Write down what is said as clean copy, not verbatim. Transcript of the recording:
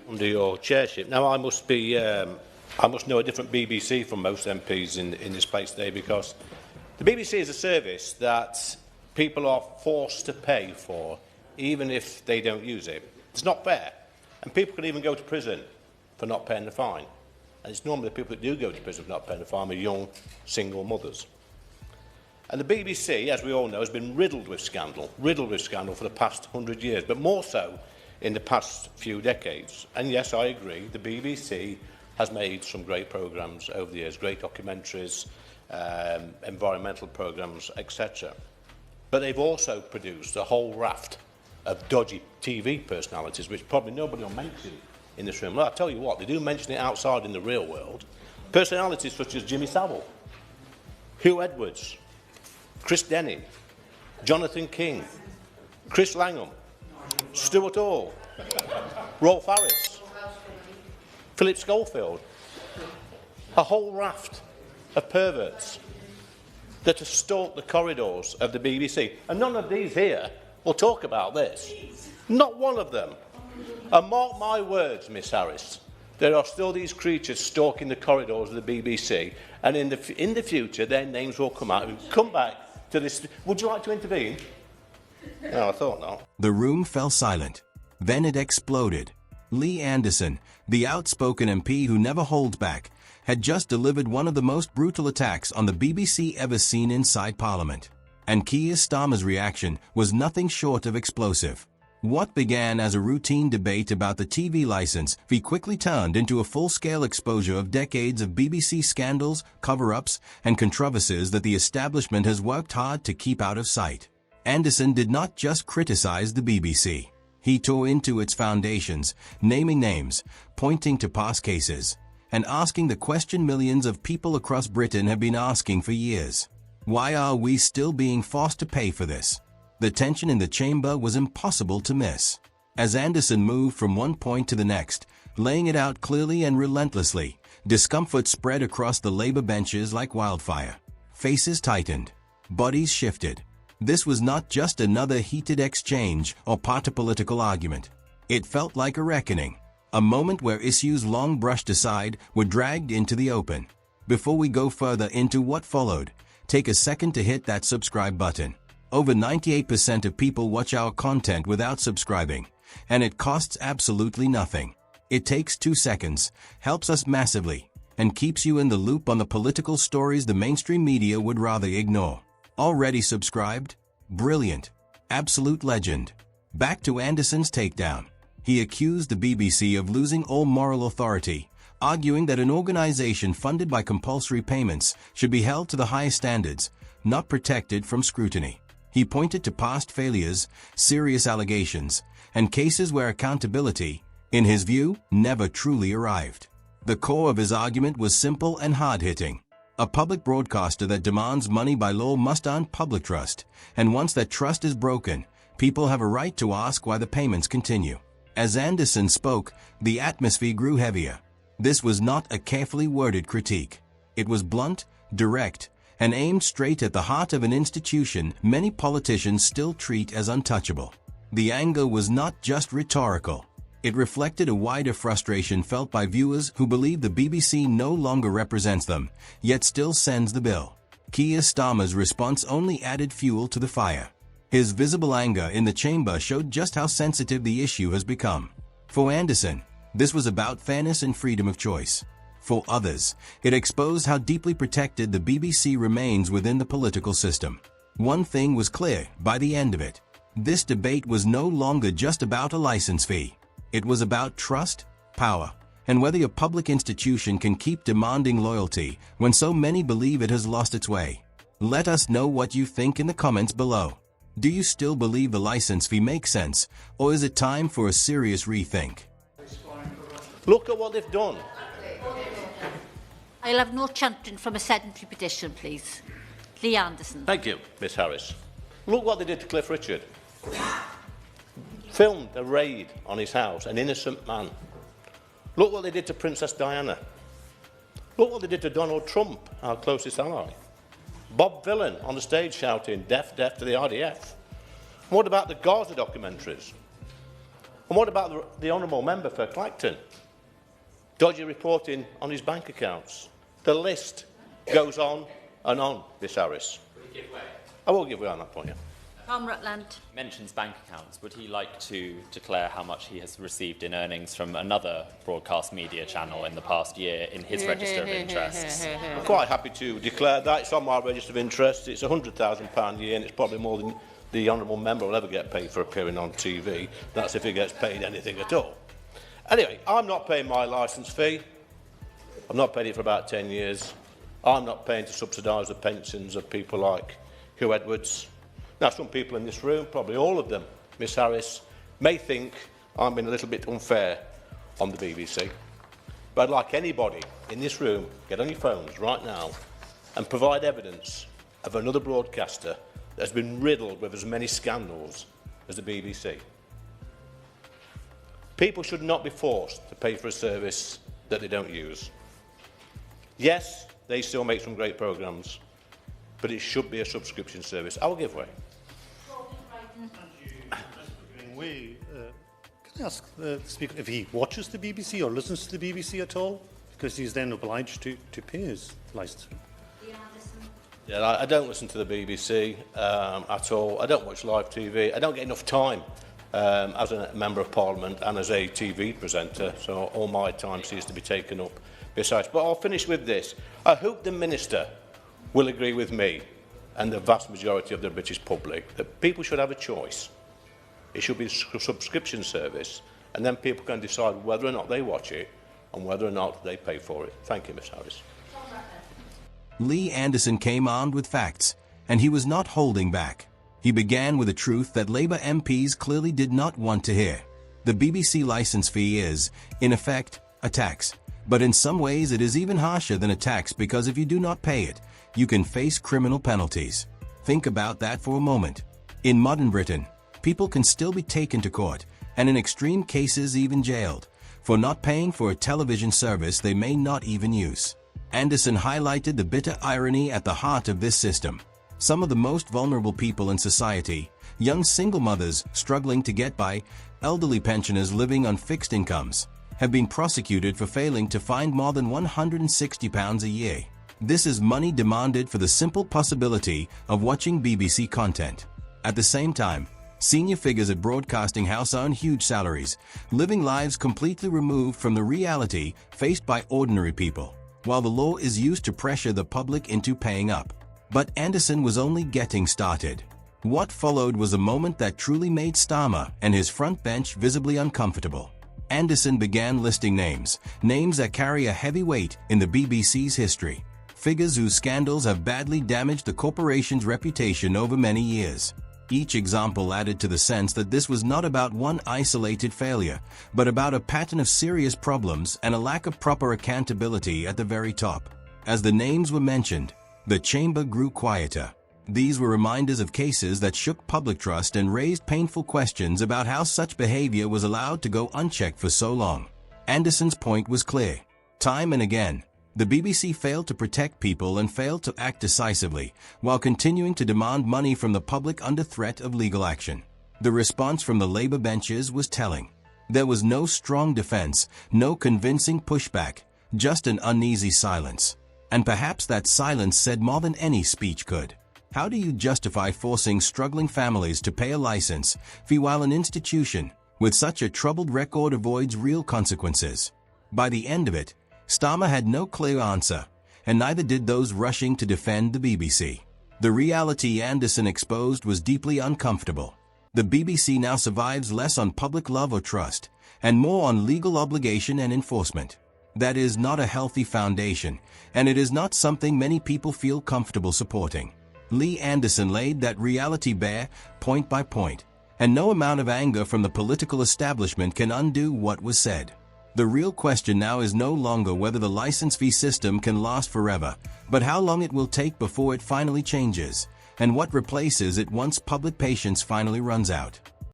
under your chairship. Now, I must know a different BBC from most MPs in this place today, because the BBC is a service that people are forced to pay for, even if they don't use it. It's not fair. And people can even go to prison for not paying the fine. And it's normally the people that do go to prison for not paying the fine are young, single mothers. And the BBC, as we all know, has been riddled with scandal for the past 100 years, but more so in the past few decades. And yes, I agree, the BBC has made some great programmes over the years, great documentaries, environmental programmes, etc. But they've also produced a whole raft of dodgy TV personalities, which probably nobody will mention in this room. Well, I'll tell you what, they do mention it outside in the real world. Personalities such as Jimmy Savile, Hugh Edwards, Chris Denning, Jonathan King, Chris Langham, Stuart Hall, Rolf Harris, Philip Schofield, a whole raft of perverts that have stalked the corridors of the BBC. And none of these here will talk about this. Not one of them. And mark my words, Miss Harris, there are still these creatures stalking the corridors of the BBC, and in the future their names will come out. Come back to this. Would you like to intervene? No, I thought not. The room fell silent. Then it exploded. Lee Anderson, the outspoken MP who never holds back, had just delivered one of the most brutal attacks on the BBC ever seen inside Parliament. And Keir Starmer's reaction was nothing short of explosive. What began as a routine debate about the TV license quickly turned into a full-scale exposure of decades of BBC scandals, cover-ups, and controversies that the establishment has worked hard to keep out of sight. Anderson did not just criticize the BBC. He tore into its foundations, naming names, pointing to past cases, and asking the question millions of people across Britain have been asking for years. Why are we still being forced to pay for this? The tension in the chamber was impossible to miss. As Anderson moved from one point to the next, laying it out clearly and relentlessly, discomfort spread across the Labour benches like wildfire. Faces tightened. Bodies shifted. This was not just another heated exchange or party-political argument. It felt like a reckoning, a moment where issues long brushed aside were dragged into the open. Before we go further into what followed, take a second to hit that subscribe button. Over 98% of people watch our content without subscribing, and it costs absolutely nothing. It takes 2 seconds, helps us massively, and keeps you in the loop on the political stories the mainstream media would rather ignore. Already subscribed? Brilliant. Absolute legend. Back to Anderson's takedown. He accused the BBC of losing all moral authority, arguing that an organization funded by compulsory payments should be held to the highest standards, not protected from scrutiny. He pointed to past failures, serious allegations, and cases where accountability, in his view, never truly arrived. The core of his argument was simple and hard-hitting. A public broadcaster that demands money by law must earn public trust, and once that trust is broken, people have a right to ask why the payments continue. As Anderson spoke, the atmosphere grew heavier. This was not a carefully worded critique. It was blunt, direct, and aimed straight at the heart of an institution many politicians still treat as untouchable. The anger was not just rhetorical. It reflected a wider frustration felt by viewers who believe the BBC no longer represents them, yet still sends the bill. Keir Starmer's response only added fuel to the fire. His visible anger in the chamber showed just how sensitive the issue has become. For Anderson, this was about fairness and freedom of choice. For others, it exposed how deeply protected the BBC remains within the political system. One thing was clear by the end of it. This debate was no longer just about a license fee. It was about trust, power, and whether a public institution can keep demanding loyalty when so many believe it has lost its way. Let us know what you think in the comments below. Do you still believe the license fee makes sense, or is it time for a serious rethink? Look at what they've done. I'll have no chanting from a sedentary petition, please. Lee Anderson. Thank you, Miss Harris. Look what they did to Cliff Richard. Filmed a raid on his house, an innocent man. Look what they did to Princess Diana. Look what they did to Donald Trump, our closest ally. Bob Villan on the stage shouting, "Death, death to the RDF." What about the Gaza documentaries? And what about the honourable member for Clacton? Dodgy reporting on his bank accounts. The list goes on and on, Miss Harris. Would he give way? I will give way on that point, yeah. Tom Rutland. Mentions bank accounts. Would he like to declare how much he has received in earnings from another broadcast media channel in the past year in his register of interests? I'm quite happy to declare that. It's on my register of interests. It's £100,000 a year, and it's probably more than the honourable member will ever get paid for appearing on TV. That's if he gets paid anything at all. Anyway, I'm not paying my licence fee. I've not paid it for about 10 years. I'm not paying to subsidise the pensions of people like Hugh Edwards. Now, some people in this room, probably all of them, Miss Harris, may think I'm being a little bit unfair on the BBC. But I'd like anybody in this room, get on your phones right now and provide evidence of another broadcaster that has been riddled with as many scandals as the BBC. People should not be forced to pay for a service that they don't use. Yes, they still make some great programmes, but it should be a subscription service. I will give way. Can I ask the Speaker if he watches the BBC or listens to the BBC at all? Because he's then obliged to pay his licence. Yeah, I don't listen to the BBC at all. I don't watch live TV. I don't get enough time as a Member of Parliament and as a TV presenter, so all my time seems to be taken up besides. But I'll finish with this. I hope the Minister will agree with me and the vast majority of the British public that people should have a choice. It should be a subscription service, and then people can decide whether or not they watch it and whether or not they pay for it. Thank you, Ms Harris. Lee Anderson came armed with facts, and he was not holding back. He began with a truth that Labour MPs clearly did not want to hear. The BBC licence fee is, in effect, a tax. But in some ways it is even harsher than a tax, because if you do not pay it, you can face criminal penalties. Think about that for a moment. In modern Britain, people can still be taken to court, and in extreme cases even jailed, for not paying for a television service they may not even use. Anderson highlighted the bitter irony at the heart of this system. Some of the most vulnerable people in society, young single mothers struggling to get by, elderly pensioners living on fixed incomes, have been prosecuted for failing to find more than £160 a year. This is money demanded for the simple possibility of watching BBC content. At the same time, senior figures at Broadcasting House earn huge salaries, living lives completely removed from the reality faced by ordinary people, while the law is used to pressure the public into paying up. But Anderson was only getting started. What followed was a moment that truly made Starmer and his front bench visibly uncomfortable. Anderson began listing names that carry a heavy weight in the BBC's history, figures whose scandals have badly damaged the corporation's reputation over many years. Each example added to the sense that this was not about one isolated failure, but about a pattern of serious problems and a lack of proper accountability at the very top. As the names were mentioned, the chamber grew quieter. These were reminders of cases that shook public trust and raised painful questions about how such behavior was allowed to go unchecked for so long. Anderson's point was clear. Time and again, the BBC failed to protect people and failed to act decisively, while continuing to demand money from the public under threat of legal action. The response from the Labour benches was telling. There was no strong defence, no convincing pushback, just an uneasy silence. And perhaps that silence said more than any speech could. How do you justify forcing struggling families to pay a licence fee while an institution with such a troubled record avoids real consequences? By the end of it, Starmer had no clear answer, and neither did those rushing to defend the BBC. The reality Anderson exposed was deeply uncomfortable. The BBC now survives less on public love or trust, and more on legal obligation and enforcement. That is not a healthy foundation, and it is not something many people feel comfortable supporting. Lee Anderson laid that reality bare, point by point, and no amount of anger from the political establishment can undo what was said. The real question now is no longer whether the license fee system can last forever, but how long it will take before it finally changes, and what replaces it once public patience finally runs out.